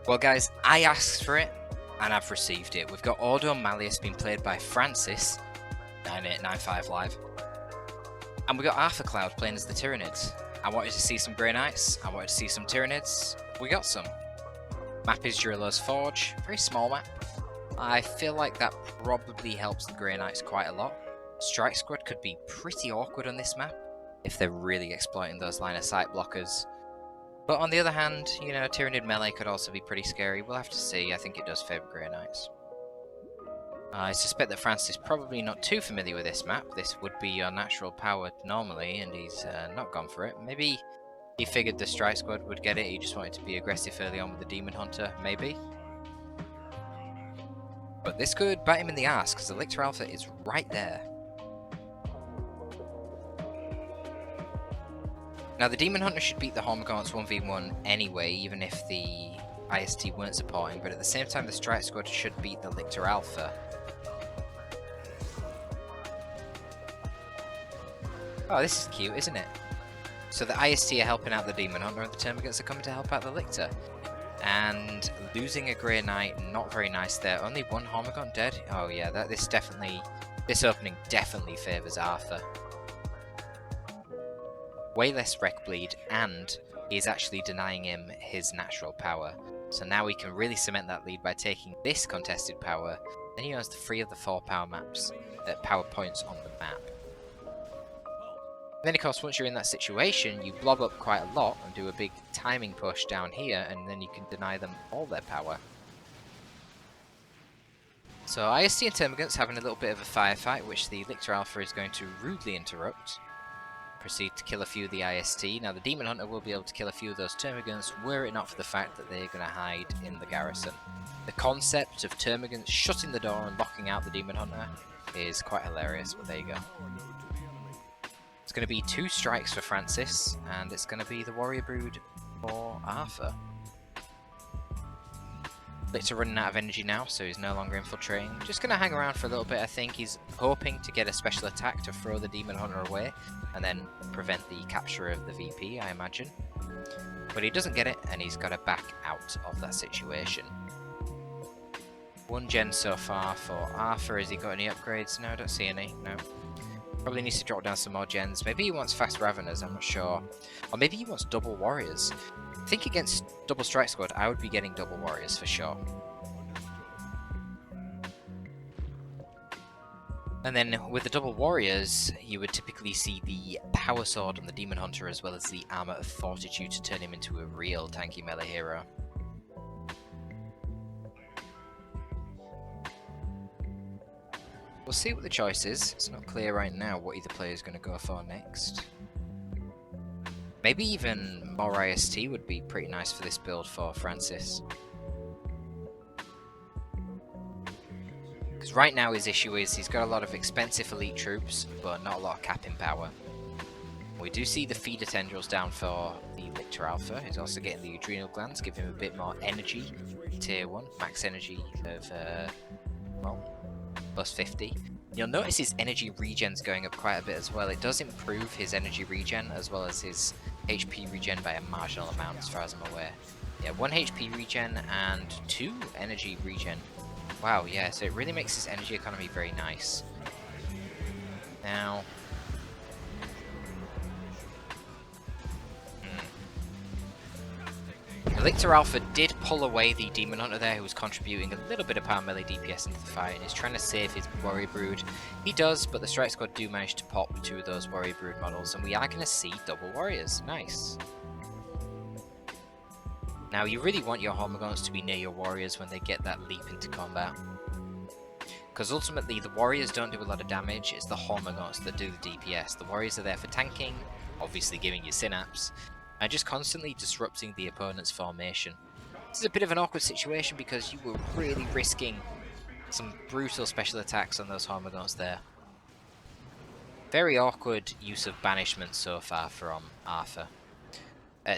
Well guys, I asked for it, and I've received it. We've got Ordo Malleus being played by Francis, 9895 live. And we got Arthur Cloud playing as the Tyranids. I wanted to see some Grey Knights, I wanted to see some Tyranids, we got some. Map is Durillo's Forge, very small map. I feel like that probably helps the Grey Knights quite a lot. Strike Squad could be pretty awkward on this map, if they're really exploiting those line of sight blockers. But on the other hand, you know, Tyranid melee could also be pretty scary. We'll have to see. I think it does favour Grey Knights. I suspect that Francis is probably not too familiar with this map. This would be your natural power normally, and he's not gone for it. Maybe he figured the Strike Squad would get it. He just wanted to be aggressive early on with the Demon Hunter, maybe. But this could bite him in the ass, because the Lictor Alpha is right there. Now the Demon Hunter should beat the Hormagaunts 1v1 anyway, even if the IST weren't supporting, but at the same time the Strike Squad should beat the Lictor Alpha. Oh, this is cute, isn't it? So the IST are helping out the Demon Hunter and the Termagants are coming to help out the Lictor. And losing a Grey Knight, not very nice there. Only one Hormagaunt dead? Oh yeah, this opening definitely favours Arthur. Way less wreck bleed, and he is actually denying him his natural power. So now we can really cement that lead by taking this contested power. Then he owns the 3 of the 4 power maps, power points on the map. And then of course once you're in that situation, you blob up quite a lot and do a big timing push down here, and then you can deny them all their power. So IST and Termagants having a little bit of a firefight, which the Lictor Alpha is going to rudely interrupt. Proceed to kill a few of the IST. Now the Demon Hunter will be able to kill a few of those Termagants were it not for the fact that they're going to hide in the garrison. The concept of Termagants shutting the door and locking out the Demon Hunter is quite hilarious, but there you go. It's going to be 2 strikes for Francis, and it's going to be the Warrior Brood for Arthur. Lictor running out of energy now, so he's no longer infiltrating. Just going to hang around for a little bit, I think. He's hoping to get a special attack to throw the Demon Hunter away, and then prevent the capture of the VP, I imagine. But he doesn't get it, and he's got to back out of that situation. 1 gen so far for Arthur. Has he got any upgrades? No, I don't see any. No. Probably needs to drop down some more gens. Maybe he wants fast Raveners, I'm not sure. Or maybe he wants double Warriors. I think against double Strike Squad, I would be getting double Warriors for sure. And then with the double Warriors, you would typically see the Power Sword on the Demon Hunter as well as the Armour of Fortitude to turn him into a real tanky melee hero. We'll see what the choice is. It's not clear right now what either player is going to go for next. Maybe even more IST would be pretty nice for this build for Francis. Because right now his issue is he's got a lot of expensive elite troops, but not a lot of capping power. We do see the feeder tendrils down for the Lictor Alpha. He's also getting the adrenal glands, give him a bit more energy. Tier 1, max energy of, well, plus 50. You'll notice his energy regen's going up quite a bit as well. It does improve his energy regen as well as his HP regen by a marginal amount as far as I'm aware. Yeah, 1 HP regen and 2 energy regen. Wow, yeah, so it really makes his energy economy very nice. Now... The Lictor Alpha did pull away the Demon Hunter there, who was contributing a little bit of power melee DPS into the fight, and is trying to save his Warrior Brood. He does, but the Strike Squad do manage to pop 2 of those Warrior Brood models, and we are going to see double Warriors. Nice. Now, you really want your Hormagaunts to be near your Warriors when they get that leap into combat. Because ultimately, the Warriors don't do a lot of damage, it's the Hormagaunts that do the DPS. The Warriors are there for tanking, obviously giving you Synapse, and just constantly disrupting the opponent's formation. This is a bit of an awkward situation because you were really risking some brutal special attacks on those Hormagaunts there. Very awkward use of banishment so far from Arthur.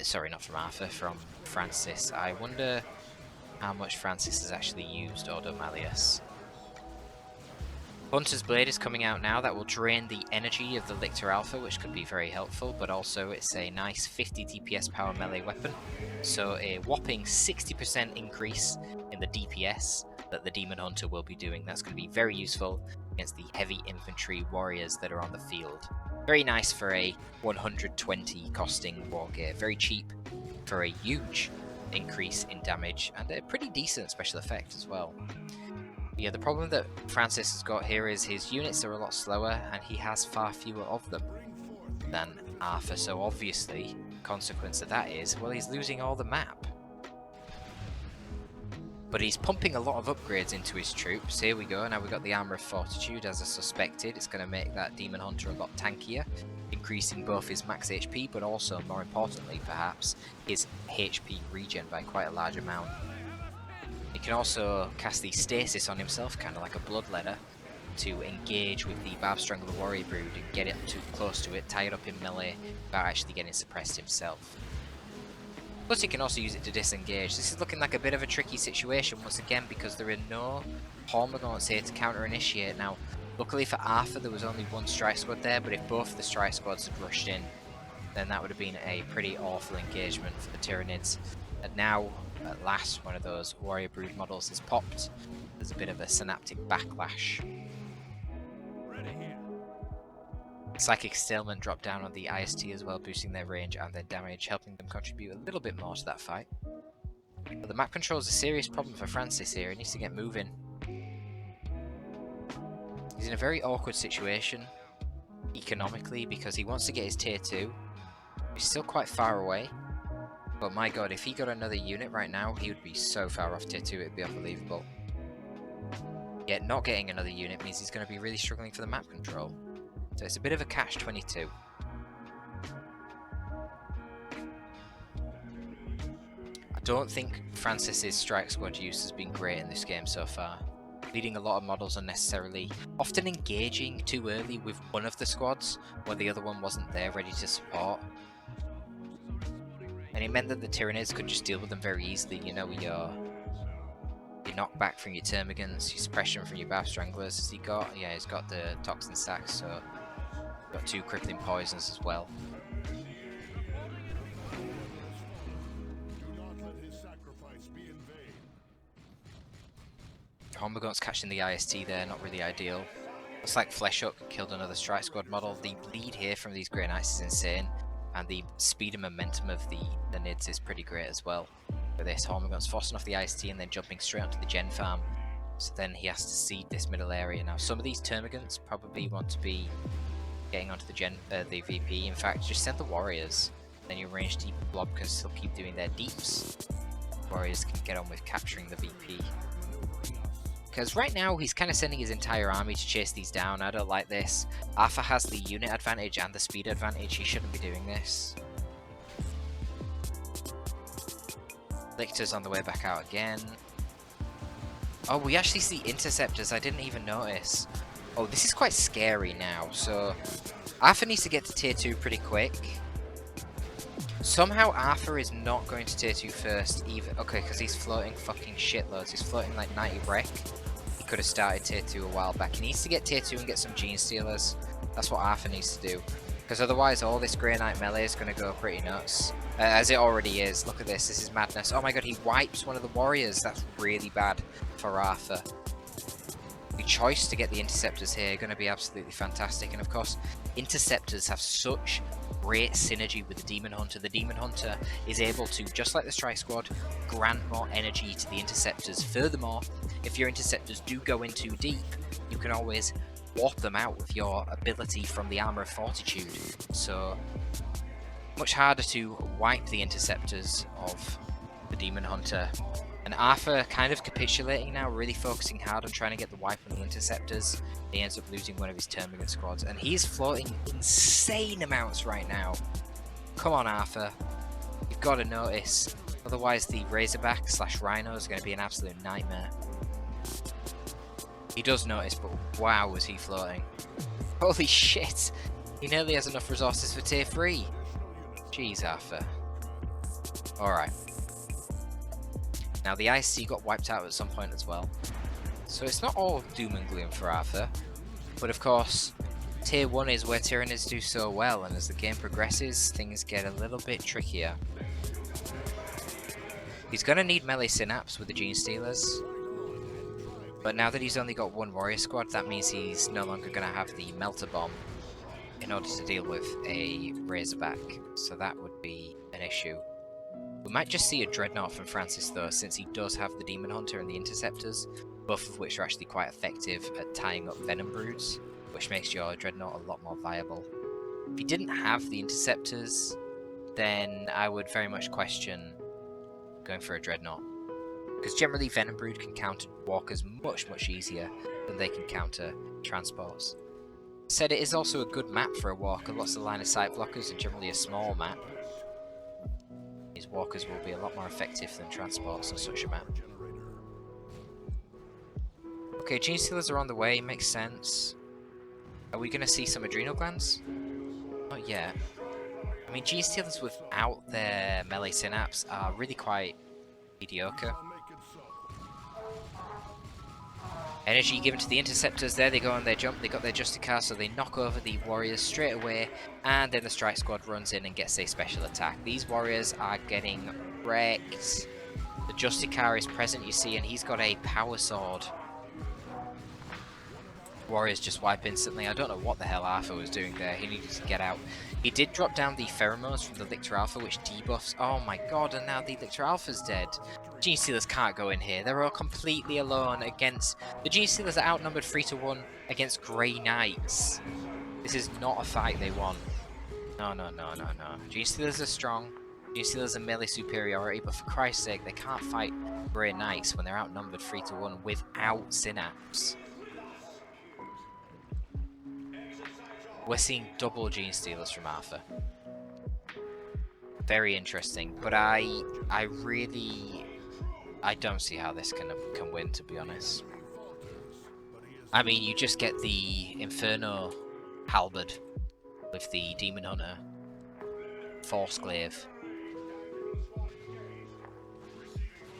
Sorry, not from Arthur, from Francis. I wonder how much Francis has actually used Ordo Malleus. Hunter's Blade is coming out now. That will drain the energy of the Lictor Alpha, which could be very helpful, but also it's a nice 50 DPS power melee weapon. So a whopping 60% increase in the DPS that the Demon Hunter will be doing. That's going to be very useful against the heavy infantry warriors that are on the field. Very nice for a 120 costing wargear. Very cheap for a huge increase in damage and a pretty decent special effect as well. Yeah, the problem that Francis has got here is his units are a lot slower and he has far fewer of them than Arthur, so obviously, consequence of that is, well, he's losing all the map. But he's pumping a lot of upgrades into his troops. Here we go, now we've got the Armour of Fortitude as I suspected. It's going to make that Demon Hunter a lot tankier, increasing both his max HP, but also, more importantly perhaps, his HP regen by quite a large amount. He can also cast the Stasis on himself, kind of like a Bloodletter, to engage with the Barb Strangler Warrior Brood and get it too close to it, tie it up in melee, without actually getting suppressed himself. Plus he can also use it to disengage. This is looking like a bit of a tricky situation once again because there are no Hormagaunts here to counter-initiate. Now, luckily for Arthur there was only one strike squad there, but if both of the strike squads had rushed in, then that would have been a pretty awful engagement for the Tyranids. And now, at last, one of those Warrior Brood models is popped. There's a bit of a synaptic backlash. Psychic Stalemate dropped down on the IST as well, boosting their range and their damage, helping them contribute a little bit more to that fight. But the map control is a serious problem for Francis here. He needs to get moving. He's in a very awkward situation economically because he wants to get his tier 2. He's still quite far away. But my god, if he got another unit right now, he would be so far off tier 2, it'd be unbelievable. Yet not getting another unit means he's going to be really struggling for the map control. So it's a bit of a catch-22. I don't think Francis's strike squad use has been great in this game so far. Leading a lot of models unnecessarily, often engaging too early with one of the squads, where the other one wasn't there ready to support. And it meant that the Tyranids could just deal with them very easily, you know, your knockback from your Termagants, your suppression from your Barb Stranglers. Has he got? Yeah, he's got the Toxin Stacks, so got 2 Crippling Poisons as well. Hormagaunts catching the IST there, not really ideal. Looks like Fleshhook killed another Strike Squad model. The bleed here from these Grey Knights is insane. And the speed and momentum of the Nids is pretty great as well. With this, Hormagaunts forcing off the IST and then jumping straight onto the Gen farm. So then he has to seed this middle area. Now, some of these Termagants probably want to be getting onto the VP. In fact, just send the Warriors. Then your ranged deep blob can still keep doing their deeps. Warriors can get on with capturing the VP. Because right now, he's kind of sending his entire army to chase these down. I don't like this. Arthur has the unit advantage and the speed advantage. He shouldn't be doing this. Lictor's on the way back out again. Oh, we actually see Interceptors. I didn't even notice. Oh, this is quite scary now. So, Arthur needs to get to tier 2 pretty quick. Somehow Arthur is not going to tier 2 first even. Okay, because he's floating fucking shitloads. He's floating like 90 wreck. He could have started tier 2 a while back. He needs to get tier 2 and get some Gene Stealers. That's what Arthur needs to do. Because otherwise all this Grey Knight melee is going to go pretty nuts. As it already is. Look at this. This is madness. Oh my god, he wipes one of the warriors. That's really bad for Arthur. The choice to get the Interceptors here going to be absolutely fantastic. And of course, Interceptors have such great synergy with the Demon Hunter. The Demon Hunter is able to, just like the Strike Squad, grant more energy to the Interceptors. Furthermore, if your Interceptors do go in too deep, you can always warp them out with your ability from the Armour of Fortitude. So, much harder to wipe the Interceptors of the Demon Hunter. And Arthur kind of capitulating now, really focusing hard on trying to get the wipe on the Interceptors. He ends up losing one of his Termagant squads, and he's floating insane amounts right now. Come on, Arthur. You've got to notice. Otherwise, the Razorback / Rhino is going to be an absolute nightmare. He does notice, but wow, was he floating. Holy shit! He nearly has enough resources for tier 3. Jeez, Arthur. Alright. Now, the IC got wiped out at some point as well. So it's not all doom and gloom for Arthur. But of course, Tier 1 is where Tyranids do so well, and as the game progresses, things get a little bit trickier. He's going to need melee synapse with the Gene Stealers, but now that he's only got one warrior squad, that means he's no longer going to have the Melter Bomb in order to deal with a Razorback, so that would be an issue. We might just see a Dreadnought from Francis though, since he does have the Demon Hunter and the Interceptors, both of which are actually quite effective at tying up Venom Broods, which makes your Dreadnought a lot more viable. If he didn't have the Interceptors, then I would very much question going for a Dreadnought, because generally Venom Brood can counter Walkers much easier than they can counter Transports. Said it is also a good map for a Walker, lots of line of sight blockers and generally a small map. These Walkers will be a lot more effective than Transports on such a map. Okay, Gene Stealers are on the way, makes sense. Are we going to see some Adrenal Glands? Not yet. I mean, Gene Stealers without their melee synapse are really quite mediocre. Energy given to the Interceptors, there they go on their jump, they got their Justicar, so they knock over the Warriors straight away, and then the Strike Squad runs in and gets a special attack. These Warriors are getting wrecked. The Justicar is present, you see, and he's got a Power Sword. Warriors just wipe instantly. I don't know what the hell Arthur was doing there, he needed to get out. He did drop down the Pheromones from the Lictor Alpha, which debuffs. Oh my god, and now the Lictor Alpha's dead. Gene Stealers can't go in here. They're all completely alone against... The Gene Stealers are outnumbered 3-1 against Grey Knights. This is not a fight they want. No. Gene Stealers are strong. Gene Stealers are melee superiority, but for Christ's sake, they can't fight Grey Knights when they're outnumbered 3-1 without Synapse. We're seeing double Gene Stealers from Arthur. Very interesting, but I don't see how this can win, to be honest. I mean, you just get the Inferno Halberd with the Demon Hunter, Force Glaive.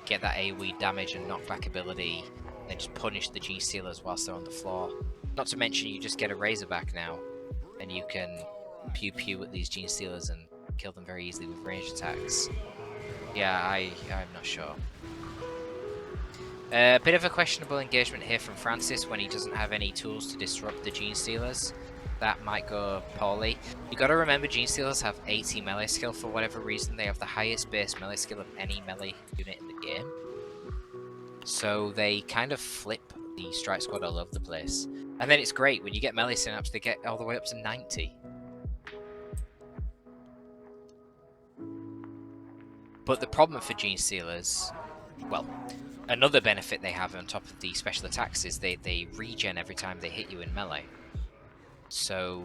Get that AoE damage and knockback ability, then just punish the Gene Stealers whilst they're on the floor. Not to mention, you just get a Razorback now, and you can pew at these Gene Stealers and kill them very easily with ranged attacks. Yeah, I'm not sure. A bit of a questionable engagement here from Francis when he doesn't have any tools to disrupt the Gene Stealers. That might go poorly. You gotta remember, Gene Stealers have 80 melee skill for whatever reason. They have the highest base melee skill of any melee unit in the game. So they kind of flip the Strike Squad all over the place. And then it's great, when you get melee synapse, they get all the way up to 90. But the problem for Gene Stealers, well, another benefit they have on top of the special attacks is they regen every time they hit you in melee. So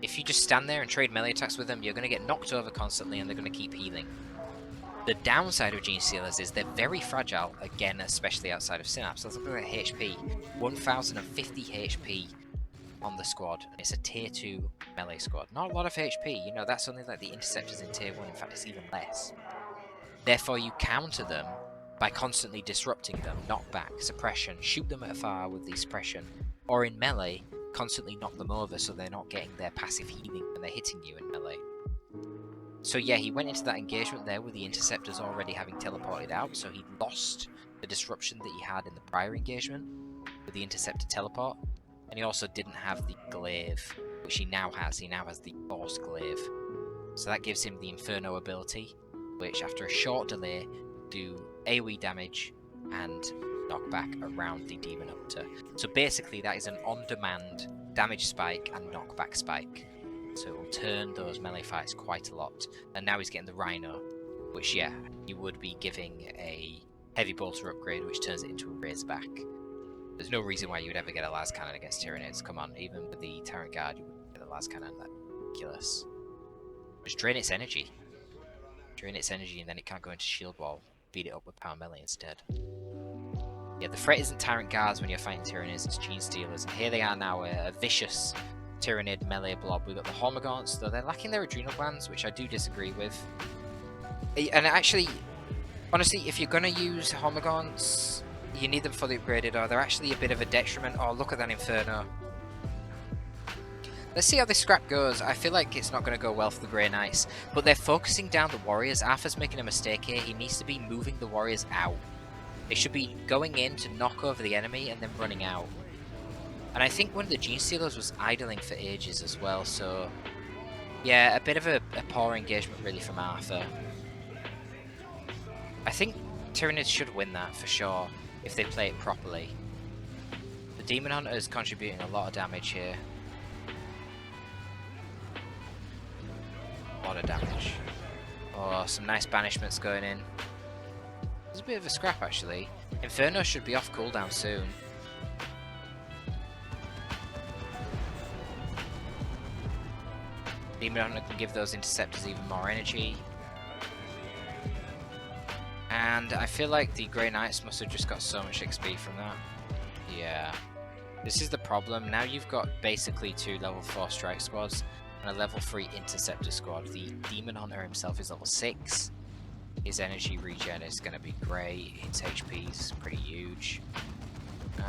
if you just stand there and trade melee attacks with them, you're going to get knocked over constantly and they're going to keep healing. The downside of Gene Stealers is they're very fragile, again, especially outside of Synapse. Let's look at HP. 1050 HP on the squad. It's a tier 2 melee squad. Not a lot of HP, you know, that's only like the Interceptors in tier 1, in fact it's even less. Therefore you counter them by constantly disrupting them, knockback, suppression, shoot them at afar with the suppression, or in melee, constantly knock them over so they're not getting their passive healing when they're hitting you in melee. So yeah, he went into that engagement there with the Interceptors already having teleported out, so he lost the disruption that he had in the prior engagement with the Interceptor teleport, and he also didn't have the Glaive, which he now has. He now has the Force Glaive. So that gives him the Inferno ability, which after a short delay do AoE damage and knockback around the Demon Hunter. So basically that is an on-demand damage spike and knockback spike. So it will turn those melee fights quite a lot. And now he's getting the Rhino, which yeah, you would be giving a Heavy Bolter upgrade, which turns it into a Razorback. There's no reason why you would ever get a Las Cannon against Tyranids. Come on, even with the Tyrant Guard, you wouldn't get a Las Cannon. That's ridiculous. Just drain its energy. Drain its energy and then it can't go into Shield Wall. Beat it up with Power Melee instead. Yeah, the threat isn't Tyrant Guards when you're fighting Tyranids, it's Gene Stealers. And here they are now, a vicious Tyranid melee blob. We've got the Hormagaunts, though they're lacking their Adrenal Glands, which I do disagree with. And actually, honestly, if you're going to use Hormagaunts, you need them fully upgraded, or they're actually a bit of a detriment. Oh, look at that Inferno. Let's see how this scrap goes. I feel like it's not going to go well for the Grey Knights, but they're focusing down the warriors. Arthur's making a mistake here. He needs to be moving the warriors out. They should be going in to knock over the enemy and then running out. And I think one of the Genestealers was idling for ages as well, so yeah, a bit of a poor engagement really from Arthur. I think Tyranids should win that for sure, if they play it properly. The Demon Hunter is contributing a lot of damage here. A lot of damage. Oh, some nice banishments going in. There's a bit of a scrap actually. Inferno should be off cooldown soon. Demon Hunter can give those interceptors even more energy. And I feel like the Grey Knights must have just got so much XP from that. Yeah. This is the problem. Now you've got basically 2 level 4 strike squads and a level 3 interceptor squad. The Demon Hunter himself is level 6. His energy regen is going to be great. His HP is pretty huge.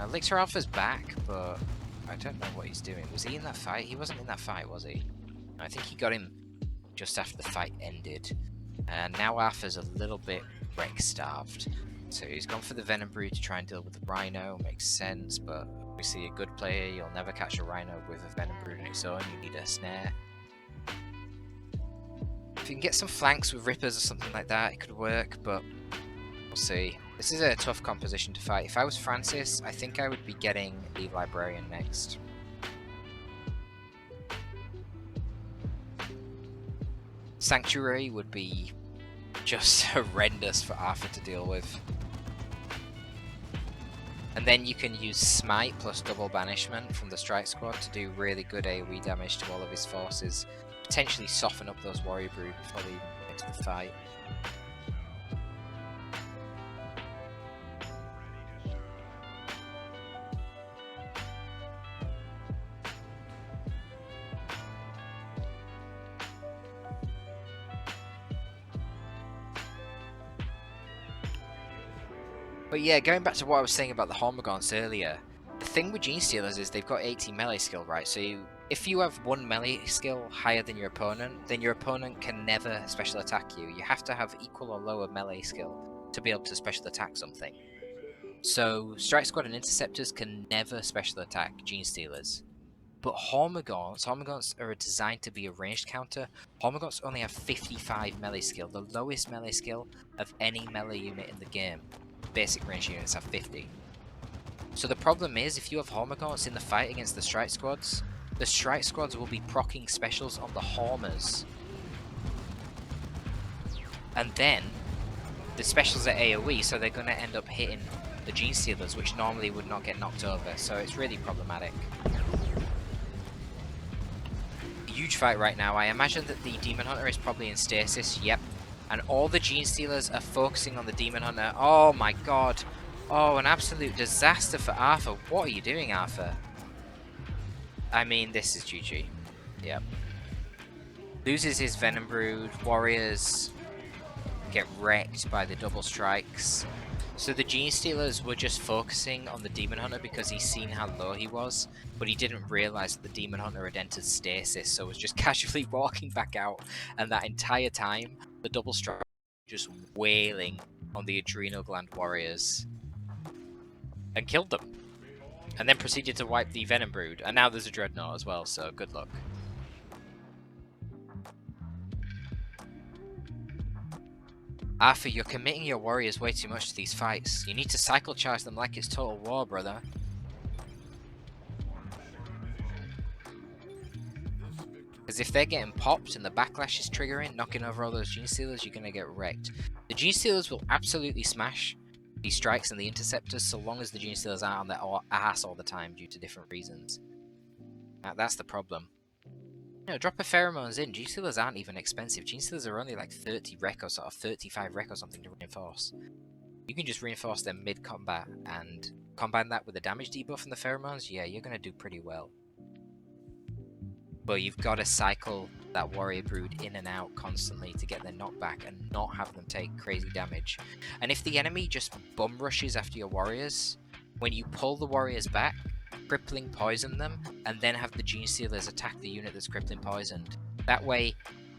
Elixir Alpha's back, but I don't know what he's doing. Was he in that fight? He wasn't in that fight, was he? I think he got him just after the fight ended. And now Arthur's a little bit wreck-starved. So he's gone for the Venom Brood to try and deal with the Rhino. Makes sense, but obviously a good player, you'll never catch a Rhino with a Venom Brood on its own. You need a snare. If you can get some flanks with Rippers or something like that, it could work, but we'll see. This is a tough composition to fight. If I was Francis, I think I would be getting the Librarian next. Sanctuary would be just horrendous for Arthur to deal with. And then you can use Smite plus double banishment from the Strike Squad to do really good AoE damage to all of his forces. Potentially soften up those Warrior Brood before they even get into the fight. But yeah, going back to what I was saying about the Hormagaunts earlier, the thing with Genestealers is they've got 80 melee skill, right? So if you have 1 melee skill higher than your opponent, then your opponent can never special attack you. You have to have equal or lower melee skill to be able to special attack something. So Strike Squad and Interceptors can never special attack Genestealers. But Hormagaunts are designed to be a ranged counter. Hormagaunts only have 55 melee skill, the lowest melee skill of any melee unit in the game. Basic range units have 50. So the problem is, if you have Hormagaunts in the fight against the Strike Squads will be proccing specials on the Hormers. And then, the specials are AoE, so they're going to end up hitting the Genestealers, which normally would not get knocked over, so it's really problematic. Huge fight right now. I imagine that the Demon Hunter is probably in stasis, yep. And all the Genestealers are focusing on the Demon Hunter. Oh my god. Oh, an absolute disaster for Arthur. What are you doing, Arthur? I mean, this is GG. Yep. Loses his Venom Brood. Warriors get wrecked by the double strikes. So the Genestealers were just focusing on the Demon Hunter because he's seen how low he was, but he didn't realise that the Demon Hunter had entered stasis, so was just casually walking back out, and that entire time, the double strike just wailing on the Adrenal Gland Warriors, and killed them, and then proceeded to wipe the Venom Brood, and now there's a Dreadnought as well, so good luck. Arthur, you're committing your warriors way too much to these fights. You need to cycle charge them like it's Total War, brother. Because if they're getting popped and the backlash is triggering, knocking over all those Genestealers, you're going to get wrecked. The Genestealers will absolutely smash the strikes and the interceptors so long as the Genestealers aren't on their ass all the time due to different reasons. That's the problem. You know, drop a pheromones in. Genestealers aren't even expensive. Genestealers are only like 30 rec or sort of 35 rec or something to reinforce. You can just reinforce them mid-combat and combine that with the damage debuff from the pheromones. Yeah, you're going to do pretty well. But you've got to cycle that Warrior Brood in and out constantly to get their knockback and not have them take crazy damage. And if the enemy just bum rushes after your warriors, when you pull the warriors back, crippling poison them, and then have the Gene Stealers attack the unit that's crippling poisoned. That way,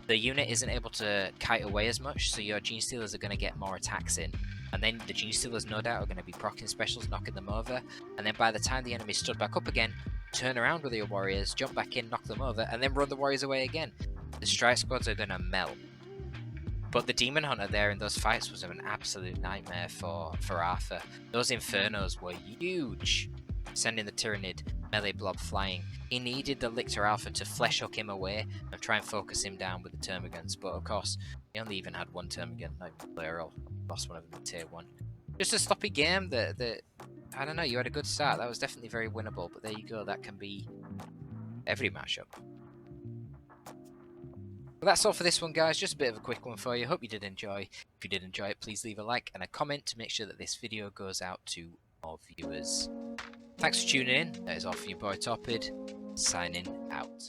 the unit isn't able to kite away as much, so your Gene Stealers are going to get more attacks in. And then the Gene Stealers, no doubt, are going to be proccing specials, knocking them over. And then by the time the enemy stood back up again, turn around with your warriors, jump back in, knock them over, and then run the warriors away again. The strike squads are going to melt. But the Demon Hunter there in those fights was an absolute nightmare for Arthur. Those Infernos were huge, sending the Tyrannid melee blob flying. He needed the Lictor Alpha to flesh hook him away and try and focus him down with the Termagants, but of course, he only even had one Termagant, like Blair, lost one of them in tier 1. Just a sloppy game that I don't know, you had a good start, that was definitely very winnable, but there you go, that can be every matchup. Well, that's all for this one, guys. Just a bit of a quick one for you. Hope you did enjoy. If you did enjoy it, please leave a like and a comment to make sure that this video goes out to more viewers. Thanks for tuning in. That is all for your boy Torpid, signing out.